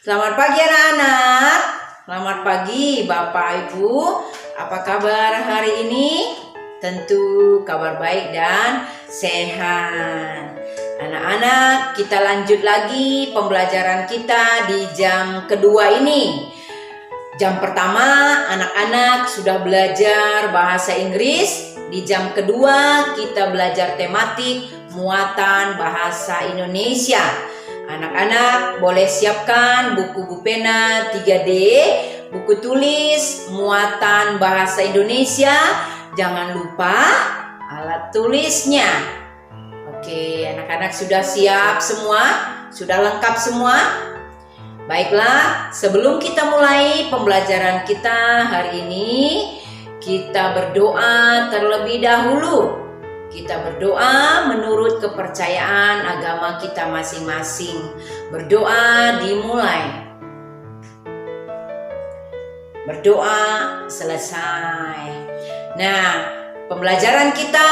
Selamat pagi anak-anak. Selamat pagi Bapak Ibu. Apa kabar hari ini? Tentu kabar baik dan sehat. Anak-anak, kita lanjut lagi pembelajaran kita di jam kedua ini. Jam pertama anak-anak sudah belajar bahasa Inggris. Di jam kedua kita belajar tematik muatan bahasa Indonesia. Anak-anak boleh siapkan buku pena 3D, buku tulis muatan bahasa Indonesia. Jangan lupa alat tulisnya. Oke, anak-anak sudah siap semua? Sudah lengkap semua? Baiklah, sebelum kita mulai pembelajaran kita hari ini, kita berdoa terlebih dahulu. Kita berdoa menurut kepercayaan agama kita masing-masing. Berdoa dimulai. Berdoa selesai. Nah, pembelajaran kita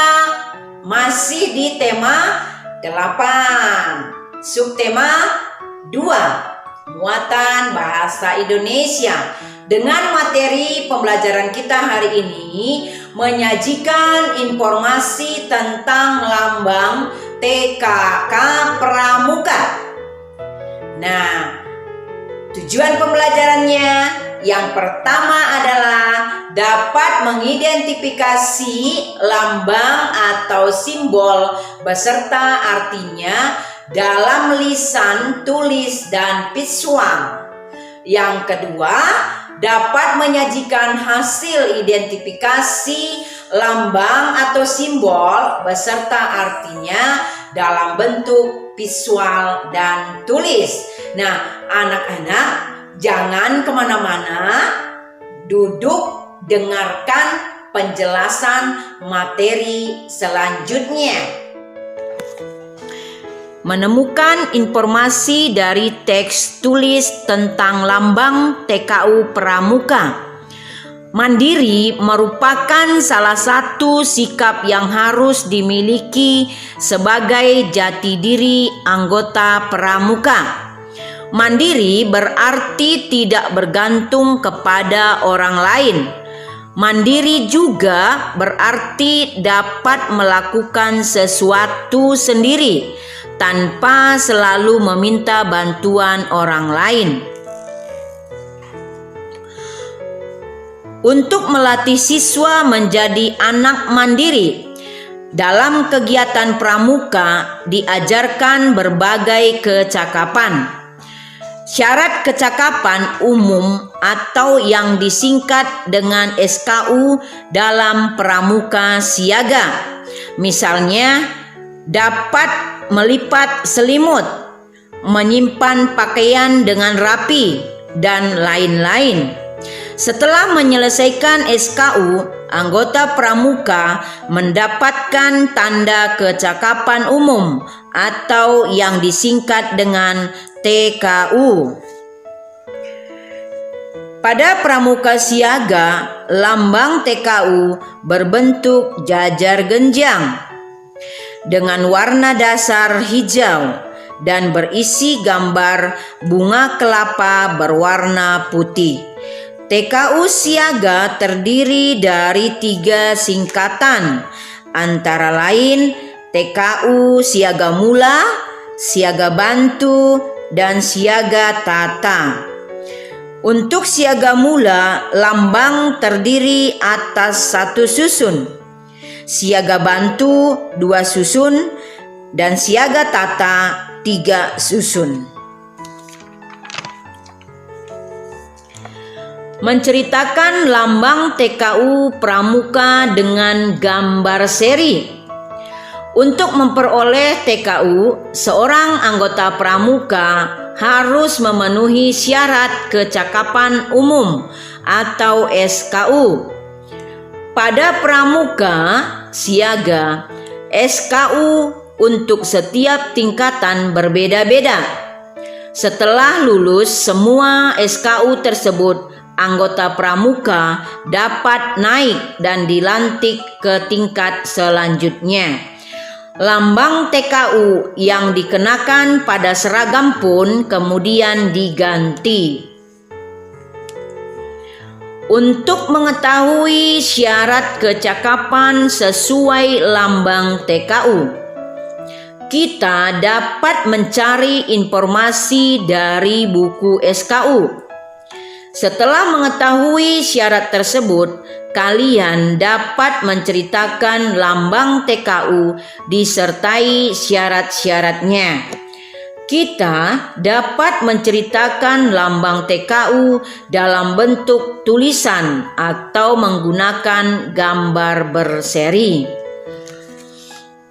masih di tema 8. Subtema 2. Muatan bahasa Indonesia. Dengan materi pembelajaran kita hari ini menyajikan informasi tentang lambang TKK Pramuka. Nah, tujuan pembelajarannya yang pertama adalah dapat mengidentifikasi lambang atau simbol beserta artinya dalam lisan, tulis, dan visual. Yang kedua, dapat menyajikan hasil identifikasi lambang atau simbol beserta artinya dalam bentuk visual dan tulis. Nah, anak-anak jangan kemana-mana, duduk dengarkan penjelasan materi selanjutnya. Menemukan informasi dari teks tulis tentang lambang TKU Pramuka. Mandiri merupakan salah satu sikap yang harus dimiliki sebagai jati diri anggota Pramuka. Mandiri berarti tidak bergantung kepada orang lain. Mandiri juga berarti dapat melakukan sesuatu sendiri tanpa selalu meminta bantuan orang lain. Untuk melatih siswa menjadi anak mandiri, dalam kegiatan pramuka diajarkan berbagai kecakapan. Syarat kecakapan umum atau yang disingkat dengan SKU dalam pramuka siaga. Misalnya, dapat melipat selimut, menyimpan pakaian dengan rapi, dan lain-lain. Setelah menyelesaikan SKU, anggota pramuka mendapatkan tanda kecakapan umum atau yang disingkat dengan TKU. Pada pramuka siaga, lambang TKU berbentuk jajar genjang dengan warna dasar hijau dan berisi gambar bunga kelapa berwarna putih. TKU siaga terdiri dari 3 singkatan, antara lain TKU siaga mula, siaga bantu, dan siaga tata. Untuk siaga mula, lambang terdiri atas 1 susun, siaga bantu 2 susun, dan siaga tata 3 susun. Menceritakan lambang TKU Pramuka dengan gambar seri. Untuk memperoleh TKU, seorang anggota pramuka harus memenuhi syarat kecakapan umum atau SKU. Pada pramuka siaga, SKU untuk setiap tingkatan berbeda-beda. Setelah lulus semua SKU tersebut, anggota pramuka dapat naik dan dilantik ke tingkat selanjutnya. Lambang TKU yang dikenakan pada seragam pun kemudian diganti. Untuk mengetahui syarat kecakapan sesuai lambang TKU, kita dapat mencari informasi dari buku SKU. Setelah mengetahui syarat tersebut, kalian dapat menceritakan lambang TKU disertai syarat-syaratnya. Kita dapat menceritakan lambang TKU dalam bentuk tulisan atau menggunakan gambar berseri.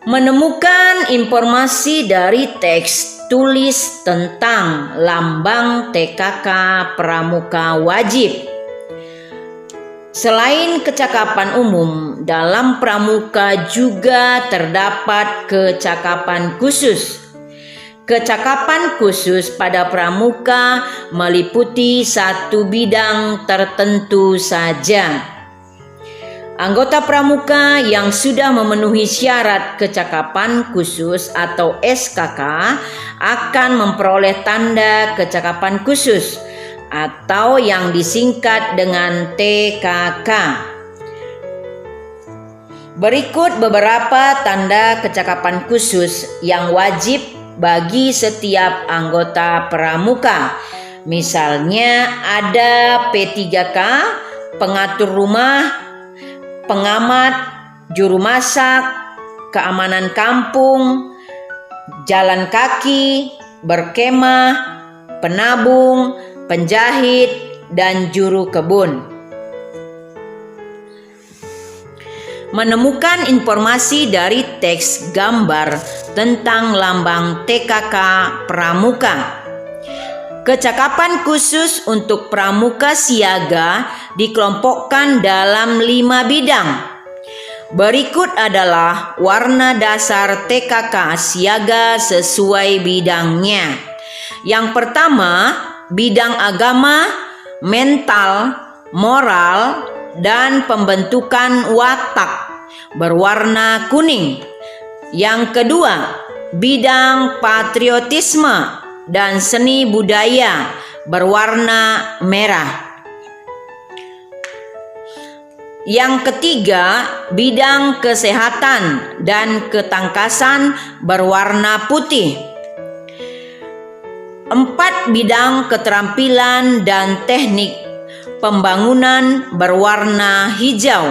Menemukan informasi dari teks tulis tentang lambang TKK Pramuka wajib. Selain kecakapan umum, dalam pramuka juga terdapat kecakapan khusus. Kecakapan khusus pada pramuka meliputi satu bidang tertentu saja. Anggota pramuka yang sudah memenuhi syarat kecakapan khusus atau SKK akan memperoleh tanda kecakapan khusus atau yang disingkat dengan TKK. Berikut beberapa tanda kecakapan khusus yang wajib bagi setiap anggota pramuka. Misalnya ada P3K, pengatur rumah, pengamat, juru masak, keamanan kampung, jalan kaki, berkemah, penabung, penjahit, dan juru kebun. Menemukan informasi dari teks gambar tentang lambang TKK Pramuka. Kecakapan khusus untuk pramuka siaga dikelompokkan dalam 5 bidang. Berikut adalah warna dasar TKK siaga sesuai bidangnya. Yang pertama, bidang agama, mental, moral, dan pembentukan watak berwarna kuning. Yang kedua, bidang patriotisme dan seni budaya berwarna merah. Yang ketiga, bidang kesehatan dan ketangkasan berwarna putih. 4, bidang keterampilan dan teknik pembangunan berwarna hijau.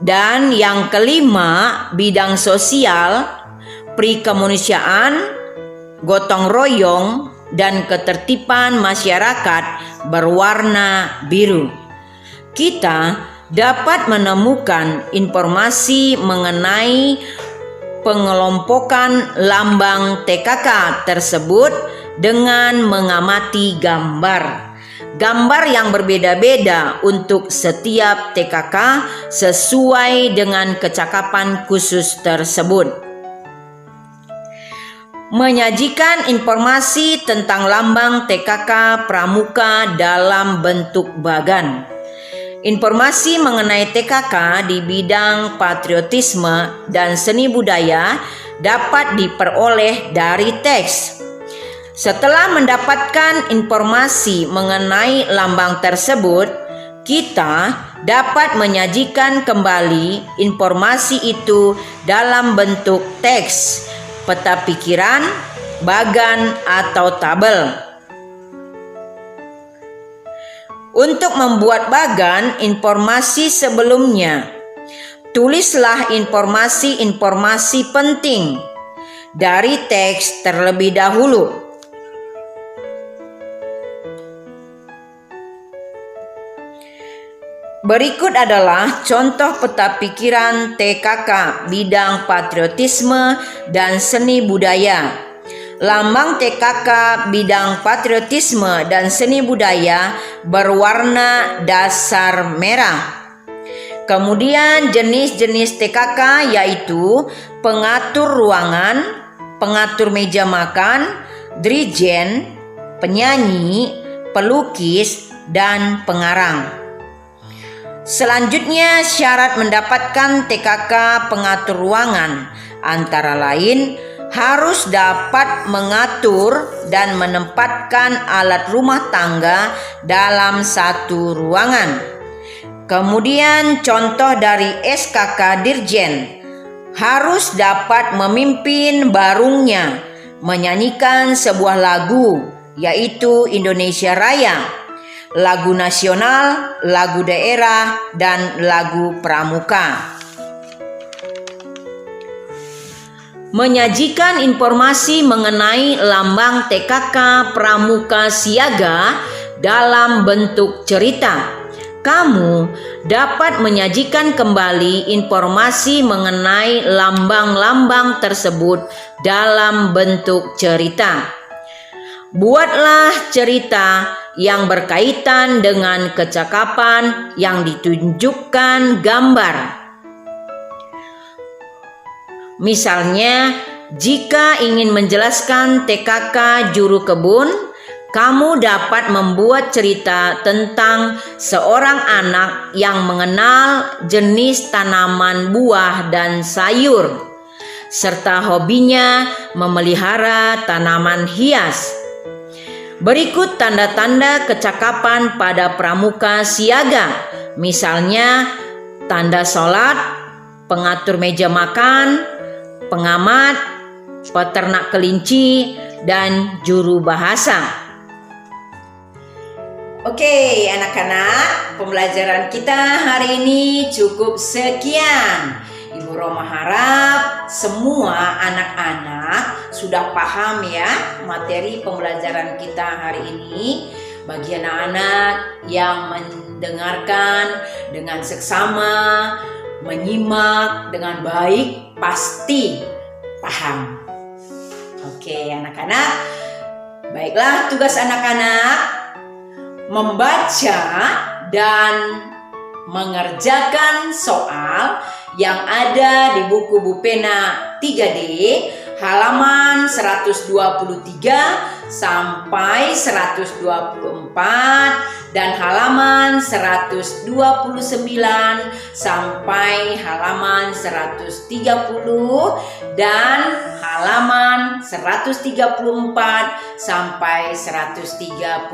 Dan yang kelima, bidang sosial, perikemanusiaan, gotong royong, dan ketertiban masyarakat berwarna biru. Kita dapat menemukan informasi mengenai pengelompokan lambang TKK tersebut dengan mengamati gambar. Gambar yang berbeda-beda untuk setiap TKK sesuai dengan kecakapan khusus tersebut. Menyajikan informasi tentang lambang TKK Pramuka dalam bentuk bagan. Informasi mengenai TKK di bidang patriotisme dan seni budaya dapat diperoleh dari teks. Setelah mendapatkan informasi mengenai lambang tersebut, kita dapat menyajikan kembali informasi itu dalam bentuk teks, peta pikiran, bagan, atau tabel. Untuk membuat bagan informasi sebelumnya, tulislah informasi-informasi penting dari teks terlebih dahulu. Berikut adalah contoh peta pikiran TKK bidang patriotisme dan seni budaya. Lambang TKK bidang patriotisme dan seni budaya berwarna dasar merah. Kemudian jenis-jenis TKK yaitu pengatur ruangan, pengatur meja makan, dirijen, penyanyi, pelukis, dan pengarang. Selanjutnya, syarat mendapatkan TKK pengatur ruangan antara lain harus dapat mengatur dan menempatkan alat rumah tangga dalam satu ruangan. Kemudian contoh dari SKK Dirjen, harus dapat memimpin barungnya menyanyikan sebuah lagu, yaitu Indonesia Raya, lagu nasional, lagu daerah, dan lagu pramuka. Menyajikan informasi mengenai lambang TKK Pramuka Siaga dalam bentuk cerita. Kamu dapat menyajikan kembali informasi mengenai lambang-lambang tersebut dalam bentuk cerita. Buatlah cerita yang berkaitan dengan kecakapan yang ditunjukkan gambar. Misalnya, jika ingin menjelaskan TKK juru kebun, kamu dapat membuat cerita tentang seorang anak yang mengenal jenis tanaman buah dan sayur, serta hobinya memelihara tanaman hias. Berikut tanda-tanda kecakapan pada pramuka siaga, misalnya tanda sholat, pengatur meja makan, pengamat, peternak kelinci, dan juru bahasa. Oke, anak-anak, pembelajaran kita hari ini cukup sekian. Ibu Roma harap semua anak-anak sudah paham ya materi pembelajaran kita hari ini. Bagi anak-anak yang mendengarkan dengan seksama, menyimak dengan baik, pasti paham. Oke, anak-anak, baiklah, tugas anak-anak membaca dan mengerjakan soal yang ada di buku Bupena 3D halaman 123 sampai 124 dan halaman 129 sampai halaman 130 dan halaman 134 sampai 135.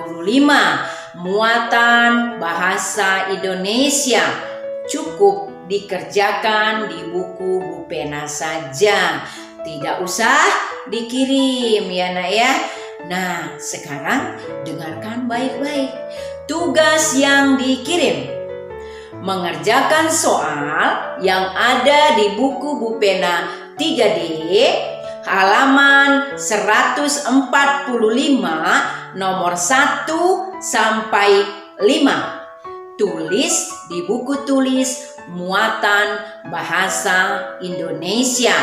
Muatan bahasa Indonesia cukup dikerjakan di buku Bupena saja. Tidak usah dikirim ya nak ya. Nah, sekarang dengarkan baik-baik. Tugas yang dikirim: mengerjakan soal yang ada di buku Bupena 3D halaman 145 nomor 1 sampai 5. Tulis di buku tulis muatan bahasa Indonesia.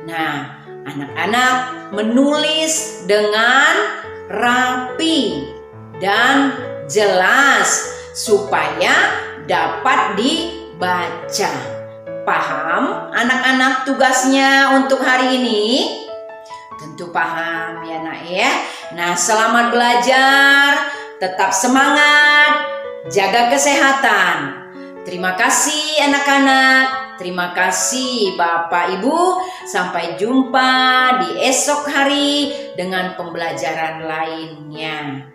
Nah, anak-anak menulis dengan rapi dan jelas supaya dapat dibaca. Paham anak-anak tugasnya untuk hari ini? Tentu paham ya nak ya. Nah, selamat belajar, tetap semangat, jaga kesehatan. Terima kasih anak-anak, terima kasih Bapak Ibu. Sampai jumpa di esok hari dengan pembelajaran lainnya.